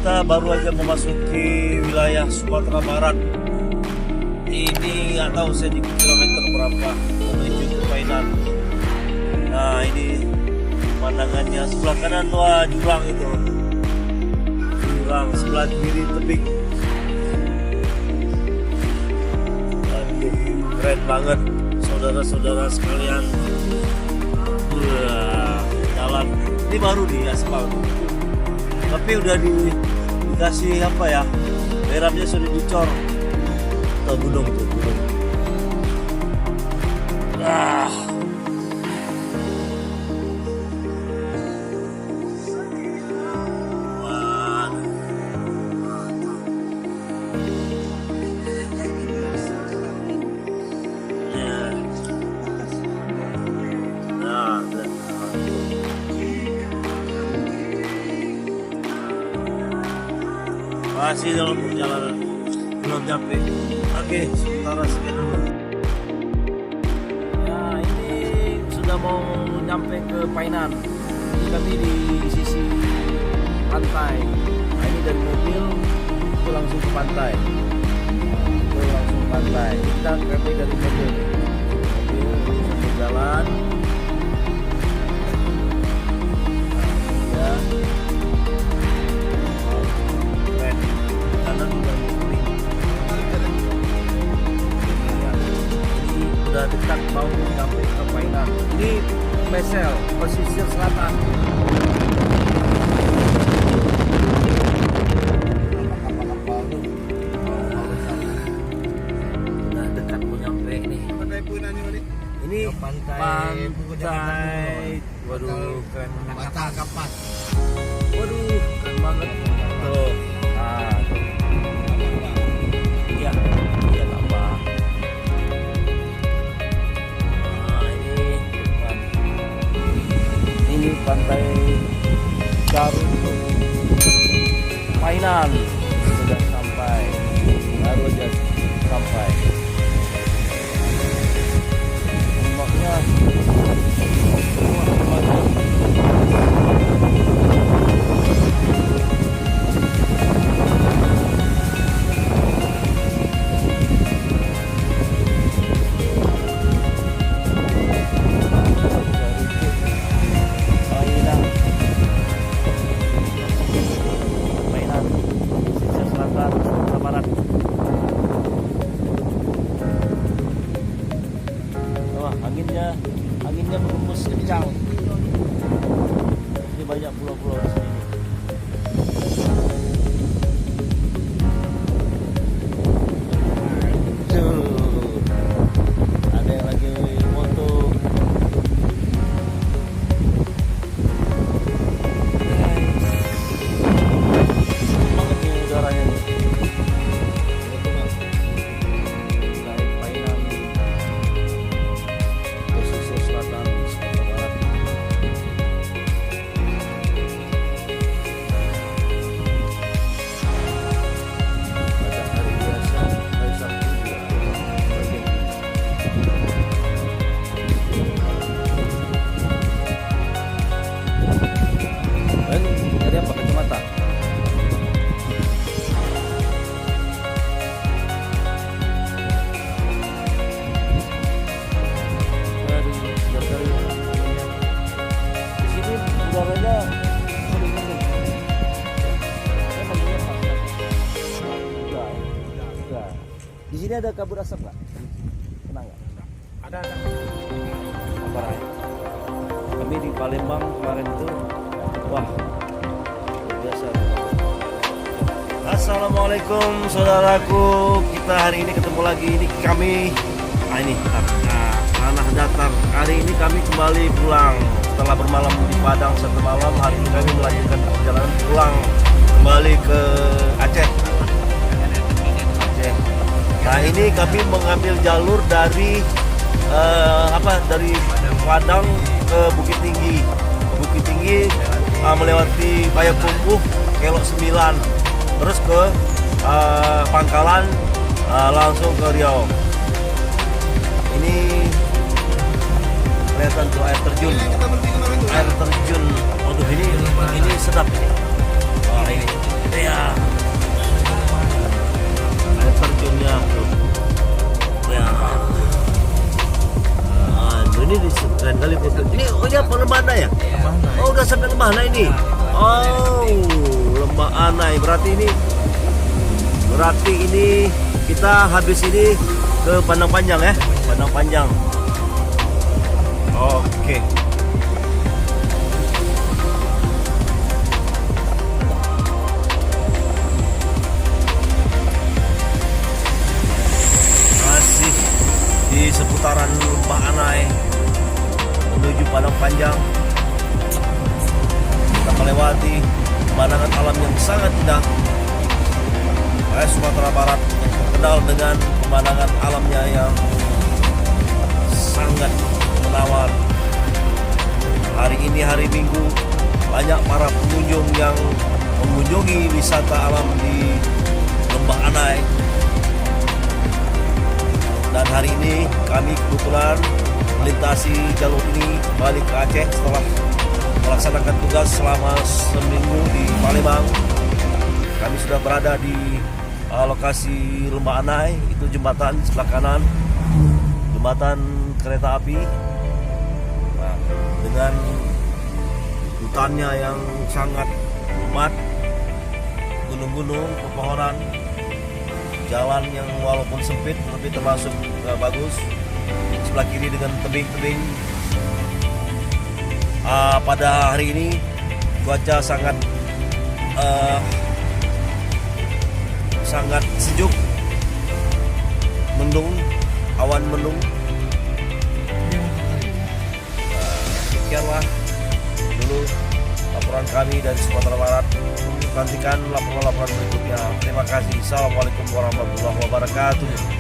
Kita baru aja memasuki wilayah Sumatera Barat. Ini nggak tahu saya di kilometer berapa menuju ke Painan. Nah ini pemandangannya sebelah kanan, wah jurang itu, jurang sebelah kiri tebing. Aduh, keren banget saudara-saudara sekalian. Jalan ini baru di aspal, tapi udah dikasih apa ya, beramnya sudah dicor. Tuh gunung tuh gunung. Masih dalam perjalanan, belum nyampe. Oke, sementara sekian dulu. Ya, ini sudah mau nyampe ke Painan. Ini kami di sisi pantai. Nah, ini dari mobil itu langsung ke pantai. Itu langsung ke pantai. Kita kami dari mobil. Mobil sambil jalan. Nah, ya. Udah dekat mau sampai ke Painan. Ini Pesel, pesisir selatan. Udah dekat mau nyampe nih. Pantai Painan ini pantai. Waduh, keren. Batal Kapas. Waduh, keren banget. Tuh. Nah, tuh. Iya, iya tambah. Ini pantai Jarum Painan sudah sampai, baru aja sampai. Ombaknya anginnya berembus kencang. Ini banyak pulau-pulau di sini. Ada yang lagi foto. Banget nih udaranya nih. Di sini ada kabut asap nggak? Kena nggak? Ada. Apa Rai? Kami di Palembang kemarin itu, wah luar biasa. Assalamualaikum saudaraku, kita hari ini ketemu lagi. Ini kami, ini tanah datar. Hari ini kami kembali pulang setelah bermalam di Padang satu malam. Hari ini kami melanjutkan perjalanan pulang kembali ke Aceh. Nah ini kami mengambil jalur dari dari Padang ke Bukit Tinggi. Bukit Tinggi melewati Payakumbuh, Kelok 9, terus ke Pangkalan, langsung ke Riau. Ini kelihatan tuh air terjun. Air terjun. Waduh ini sedap ini. Oh ini. Ya. Air terjunnya tuh. Ya. Ini di keren kali foto. Ini oh ya Lembah Anai ya? Oh udah sampai Lembah Anai ini. Oh Lembah Anai berarti ini kita habis ini ke Pandang Panjang ya, Pandang Panjang. Oke. Masih di seputaran Lembah Anai menuju Padang Panjang. Kita melewati pemandangan alam yang sangat indah. Sumatera Barat yang terkenal dengan pemandangan alamnya yang sangat menawan. Hari ini hari Minggu, banyak para pengunjung yang mengunjungi wisata alam di Lembah Anai. Dan hari ini kami kebetulan melintasi jalur ini balik ke Aceh setelah melaksanakan tugas selama seminggu di Palembang. Kami sudah berada di lokasi Lembah Anai, itu jembatan sebelah kanan, jembatan kereta api. Nah, dengan hutannya yang sangat lebat, gunung-gunung, pepohonan, jalan yang walaupun sempit tapi termasuk bagus. Sebelah kiri dengan tebing-tebing. Pada hari ini cuaca sangat sejuk, mendung, awan mendung. Demikianlah dulu laporan kami dari Sumatera Barat. Nantikan laporan-laporan berikutnya. Terima kasih. Assalamualaikum warahmatullahi wabarakatuh.